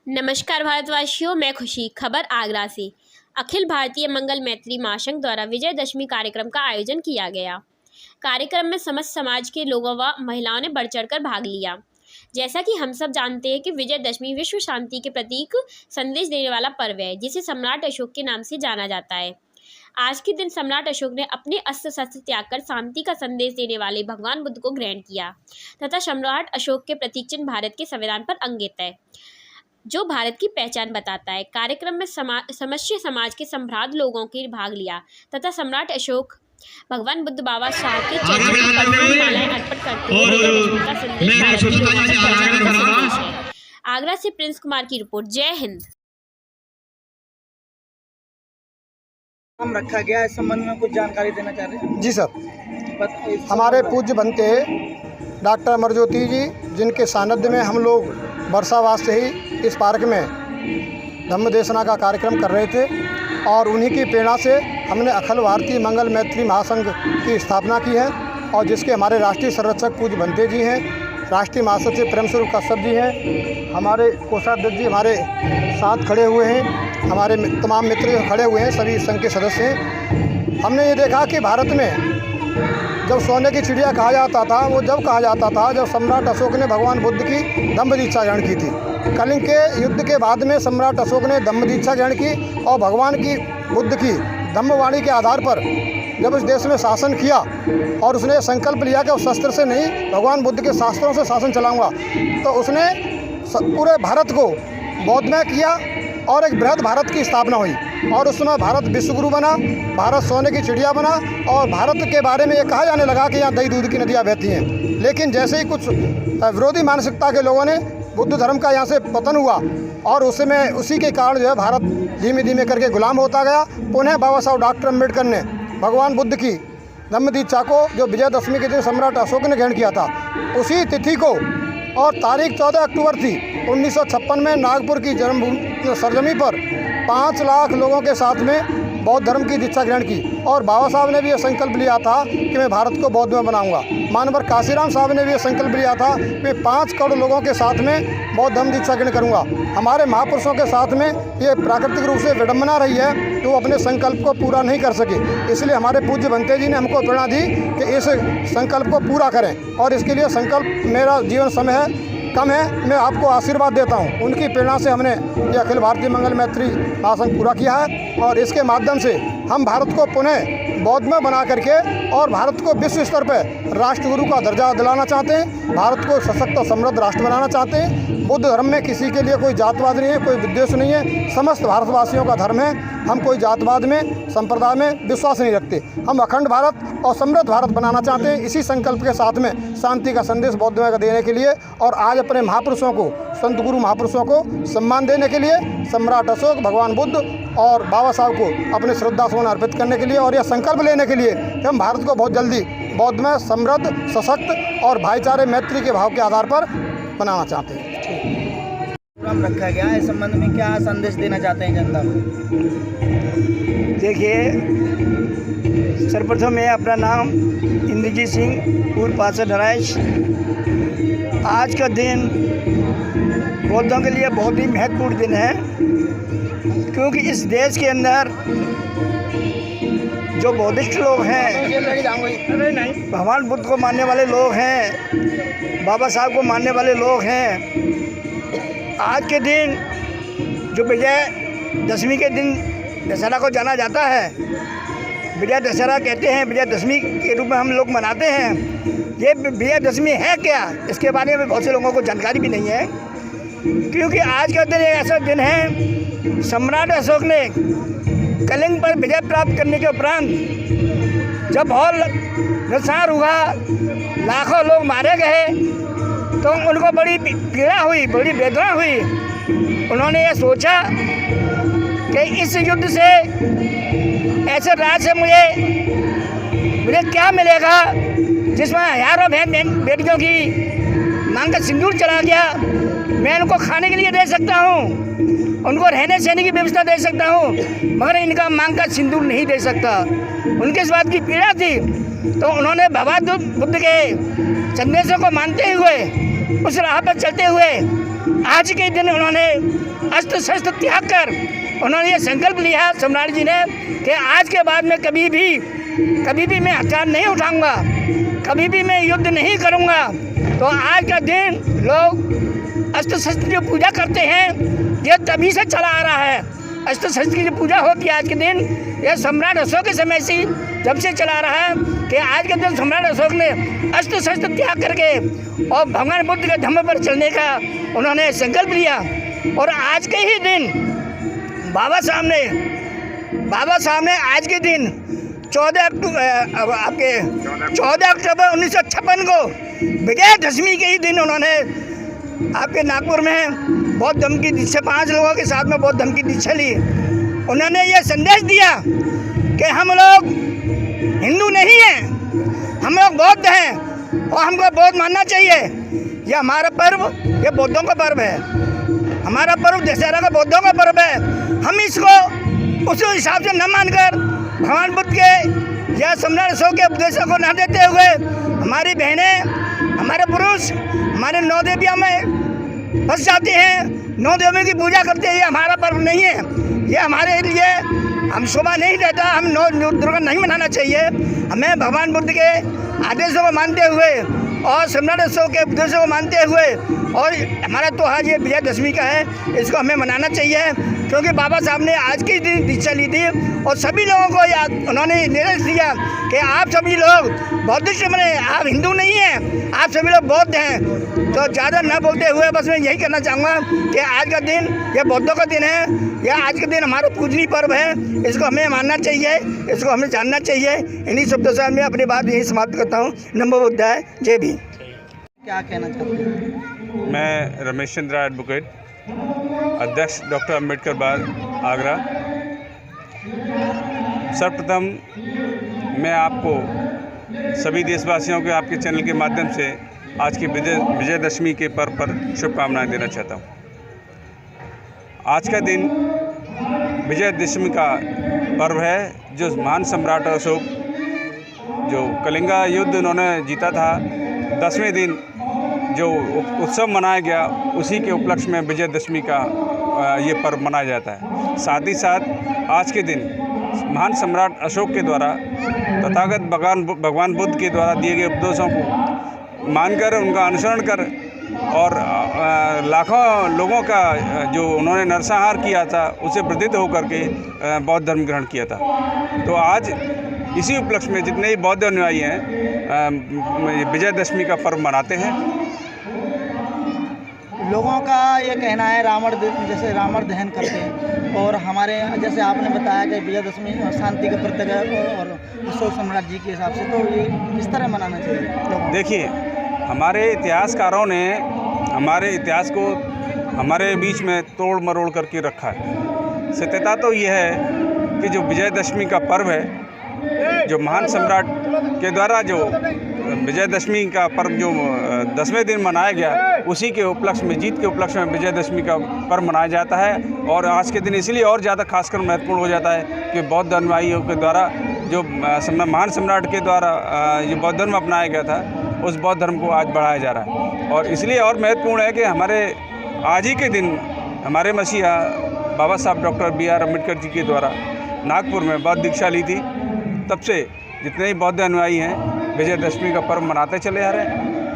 नमस्कार भारतवासियों, मैं खुशी। खबर आगरा से। अखिल भारतीय मंगल मैत्री महासंघ द्वारा विजयदशमी कार्यक्रम का आयोजन किया गया। कार्यक्रम में समस्त समाज के लोगों व महिलाओं ने बढ़ चढ़कर भाग लिया। जैसा कि हम सब जानते हैं कि विजयदशमी विश्व शांति के प्रतीक संदेश देने वाला पर्व है, जिसे सम्राट अशोक के नाम से जाना जाता है। आज के दिन सम्राट अशोक ने अपने अस्त्र शस्त्र त्याग कर शांति का संदेश देने वाले भगवान बुद्ध को ग्रहण किया तथा सम्राट अशोक के प्रतीक चिन्ह भारत के संविधान पर अंकित है, जो भारत की पहचान बताता है। कार्यक्रम में समस्त समाज के संभ्रांत लोगों के भाग लिया तथा सम्राट अशोक भगवान बुद्ध बाबा साहब के चरणों में मालाएं अर्पित करते हुए। आगरा से प्रिंस कुमार की रिपोर्ट। जय हिंद। नाम रखा गया इस संबंध में कुछ जानकारी देना चाह रहे हैं? जी सर, हमारे पूज्य बनते डॉक्टर अमरज्योति जी, जिनके सानिध्य में हम लोग वर्षावास से ही इस पार्क में धम्म देशना का कार्यक्रम कर रहे थे और उन्हीं की प्रेरणा से हमने अखिल भारतीय मंगल मैत्री महासंघ की स्थापना की है और जिसके हमारे राष्ट्रीय संरक्षक पूज्य बनते जी हैं, राष्ट्रीय महासचिव प्रेम स्वरूप कश्यप जी हैं, हमारे कोषाध्यक्ष जी हमारे साथ खड़े हुए हैं, हमारे तमाम मित्र खड़े हुए हैं, सभी संघ के सदस्य हैं। हमने ये देखा कि भारत में जब सोने की चिड़िया कहा जाता था, वो जब कहा जाता था जब सम्राट अशोक ने भगवान बुद्ध की दम्भ दीक्षा ग्रहण की थी। कलिंग के युद्ध के बाद में सम्राट अशोक ने दम्भ दीक्षा ग्रहण की और भगवान की बुद्ध की दम्भवाणी के आधार पर जब इस देश में शासन किया और उसने संकल्प लिया कि उस शस्त्र से नहीं, भगवान बुद्ध के शास्त्रों से शासन चलाऊंगा, तो उसने पूरे भारत को बौद्धमय किया और एक बृहद भारत की स्थापना हुई और उस समय भारत विश्वगुरु बना, भारत सोने की चिड़िया बना और भारत के बारे में ये कहा जाने लगा कि यहाँ दही दूध की नदियाँ बहती हैं। लेकिन जैसे ही कुछ विरोधी मानसिकता के लोगों ने बुद्ध धर्म का यहाँ से पतन हुआ और उसी के कारण जो है भारत धीमे धीमे करके गुलाम होता गया। पुनः बाबा साहब डॉक्टर अम्बेडकर ने भगवान बुद्ध की धम्म दीक्षा को, जो विजयदशमी के दिन सम्राट अशोक ने ग्रहण किया था, उसी तिथि को और तारीख 14 अक्टूबर थी 1956 में नागपुर की जन्मभूमि सरजमी पर 5 लाख लोगों के साथ में बौद्ध धर्म की दीक्षा ग्रहण की और बाबा साहब ने भी ये संकल्प लिया था कि मैं भारत को बौद्ध में बनाऊंगा। मानवर काशीराम साहब ने भी ये संकल्प लिया था कि 5 करोड़ लोगों के साथ में बौद्ध धर्म दीक्षा ग्रहण करूंगा। हमारे महापुरुषों के साथ में ये प्राकृतिक रूप से विडम्बना रही है कि वो अपने संकल्प को पूरा नहीं कर सके, इसलिए हमारे पूज्य बनते जी ने हमको प्रेरणा दी कि इस संकल्प को पूरा करें और इसके लिए संकल्प, मेरा जीवन समय है कम है, मैं आपको आशीर्वाद देता हूं। उनकी प्रेरणा से हमने ये अखिल भारतीय मंगल मैत्री महासंघ पूरा किया है और इसके माध्यम से हम भारत को पुनः बौद्धमय बना करके और भारत को विश्व स्तर पर राष्ट्रगुरु का दर्जा दिलाना चाहते हैं, भारत को सशक्त और समृद्ध राष्ट्र बनाना चाहते हैं। बुद्ध धर्म में किसी के लिए कोई जातवाद नहीं है, कोई विद्वेष नहीं है, समस्त भारतवासियों का धर्म है। हम कोई जातवाद में, संप्रदाय में विश्वास नहीं रखते। हम अखंड भारत और समृद्ध भारत बनाना चाहते हैं। इसी संकल्प के साथ में शांति का संदेश बौद्धमय का देने के लिए और आज अपने महापुरुषों को, संत गुरु महापुरुषों को सम्मान देने के लिए सम्राट अशोक, भगवान बुद्ध और बाबा साहब को अपने श्रद्धा सुमन अर्पित करने के लिए और यह संकल्प लेने के लिए कि हम भारत को बहुत जल्दी बौद्धमय, समृद्ध, सशक्त और भाईचारे मैत्री के भाव के आधार पर बनाना चाहते हैं। नाम रखा गया इस संबंध में क्या संदेश देना चाहते हैं जनता को? देखिए, सर्वप्रथम मैं अपना नाम इंद्रजीत सिंह पूर्व पार्षद नराइश। आज का दिन बौद्धों के लिए बहुत ही महत्वपूर्ण दिन है, क्योंकि इस देश के अंदर जो बौद्धिस्ट लोग हैं, भगवान बुद्ध को मानने वाले लोग हैं, बाबा साहब को मानने वाले लोग हैं, आज के दिन जो विजयदशमी के दिन दशहरा को जाना जाता है, विजय दशहरा कहते हैं, विजयदशमी के रूप में हम लोग मनाते हैं। ये विजयदशमी है क्या, इसके बारे में बहुत से लोगों को जानकारी भी नहीं है, क्योंकि आज का दिन एक ऐसा दिन है, सम्राट अशोक ने कलिंग पर विजय प्राप्त करने के उपरांत जब बहुत नुकसान हुआ, लाखों लोग मारे गए, तो उनको बड़ी पीड़ा हुई, बड़ी वेदना हुई। उन्होंने ये सोचा कि इस युद्ध से, ऐसे राज से मुझे क्या मिलेगा जिसमें हजारों बहन बेटियों की मांग का सिंदूर चला गया। मैं उनको खाने के लिए दे सकता हूँ, उनको रहने सहने की व्यवस्था दे सकता हूँ, मगर इनका मांग का सिंदूर नहीं दे सकता। उनके इस बात की पीड़ा थी, तो उन्होंने भगवान बुद्ध के संदेशों को मानते हुए, उस राह पर चलते हुए आज के दिन उन्होंने अस्त्र शस्त्र त्याग कर उन्होंने ये संकल्प लिया सम्राट जी ने कि आज के बाद में कभी भी मैं हथियार नहीं उठाऊंगा, कभी भी मैं युद्ध नहीं करूंगा। तो आज का दिन लोग अस्त्र शस्त्र जो पूजा करते हैं ये तभी से चला आ रहा है। अस्त्र शस्त्र की जो पूजा होती है आज के दिन, यह सम्राट अशोक के समय से जब से चला रहा है कि आज के दिन सम्राट अशोक ने अस्त्र शस्त्र त्याग करके और भगवान बुद्ध के धम्म पर चलने का उन्होंने संकल्प लिया। और आज के ही दिन बाबा साहब ने आज के दिन 14 अक्टूबर 1956 को विजयदशमी के ही दिन उन्होंने आपके नागपुर में बौद्ध धर्म की दीक्षा 5 लोगों के साथ में बौद्ध धर्म की दीक्षा ली। उन्होंने ये संदेश दिया कि हम लोग हिंदू नहीं हैं, हम लोग बौद्ध हैं और हमको बौद्ध मानना चाहिए। ये हमारा पर्व, ये बौद्धों का पर्व है, हमारा पर्व दशहरा का बौद्धों का पर्व है। हम इसको उस हिसाब से न मानकर भगवान बुद्ध के या सम्राट अशोक के उपदेशों को न देते हुए हमारी बहनें, हमारे पुरुष हमारे 9 देवियों में फंस जाते हैं, 9 देवियों की पूजा करते हैं। ये हमारा पर्व नहीं है, ये हमारे लिए हम शोभा नहीं देता, हम 9 दुर्गा नहीं मनाना चाहिए। हमें भगवान बुद्ध के आदेशों को मानते हुए और सम्राट अशोक के उपदेशों को मानते हुए और हमारा त्योहार ये विजयदशमी का है, इसको हमें मनाना चाहिए। क्योंकि बाबा साहब ने आज के दिन दीक्षा ली थी और सभी लोगों को याद उन्होंने निर्देश दिया कि आप सभी लोग बौद्धिस्ट बने, आप हिंदू नहीं हैं, आप सभी लोग बौद्ध हैं। तो ज़्यादा न बोलते हुए बस मैं यही कहना चाहूँगा कि आज का दिन यह बौद्धों का दिन है, यह आज का दिन हमारा पूजनीय पर्व है, इसको हमें मानना चाहिए, इसको हमें जानना चाहिए। इन्हीं शब्दों से मैं अपनी बात यही समाप्त करता हूँ। नमो बुद्धाय, जय भीम। क्या कहना चाहते हैं? मैं रमेश चंद्रा एडवोकेट, अध्यक्ष डॉक्टर अम्बेडकर बाग आगरा। सर्वप्रथम मैं आपको सभी देशवासियों के आपके चैनल के माध्यम से आज की विजयदशमी के पर्व पर शुभकामनाएं देना चाहता हूं। आज का दिन विजयदशमी का पर्व है, जो महान सम्राट अशोक जो कलिंगा युद्ध उन्होंने जीता था, 10वें दिन जो उत्सव मनाया गया, उसी के उपलक्ष्य में विजयदशमी का ये पर्व मनाया जाता है। साथ ही साथ आज के दिन महान सम्राट अशोक के द्वारा तथागत भगवान बुद्ध के द्वारा दिए गए उपदेशों को मानकर, उनका अनुसरण कर और लाखों लोगों का जो उन्होंने नरसंहार किया था, उसे प्रेरित होकर के बौद्ध धर्म ग्रहण किया था। तो आज इसी उपलक्ष्य में जितने ही बौद्ध अनुयायी हैं विजयदशमी का पर्व मनाते हैं। लोगों का ये कहना है जैसे रावण दहन करते हैं, और हमारे जैसे आपने बताया कि विजयदशमी शांति का प्रतीक है और अशोक सम्राट जी के हिसाब से, तो ये किस तरह मनाना चाहिए? देखिए, हमारे इतिहासकारों ने हमारे इतिहास को हमारे बीच में तोड़ मरोड़ करके रखा है। सत्यता तो यह है कि जो विजयदशमी का पर्व है, जो महान सम्राट के द्वारा जो विजयदशमी का पर्व जो 10वें दिन मनाया गया, उसी के उपलक्ष्य में, जीत के उपलक्ष्य में विजयदशमी का पर्व मनाया जाता है। और आज के दिन इसलिए और ज़्यादा खासकर महत्वपूर्ण हो जाता है कि बौद्ध अनुयायियों के द्वारा जो महान सम्राट के द्वारा ये बौद्ध धर्म अपनाया गया था, उस बौद्ध धर्म को आज बढ़ाया जा रहा है। और इसलिए और महत्वपूर्ण है कि हमारे आज ही के दिन हमारे मसीहा बाबा साहब डॉक्टर B.R. अम्बेडकर जी के द्वारा नागपुर में बौद्ध दीक्षा ली थी। तब से जितने ही बौद्ध अनुयायी हैं विजयदशमी का पर्व मनाते चले आ रहे हैं।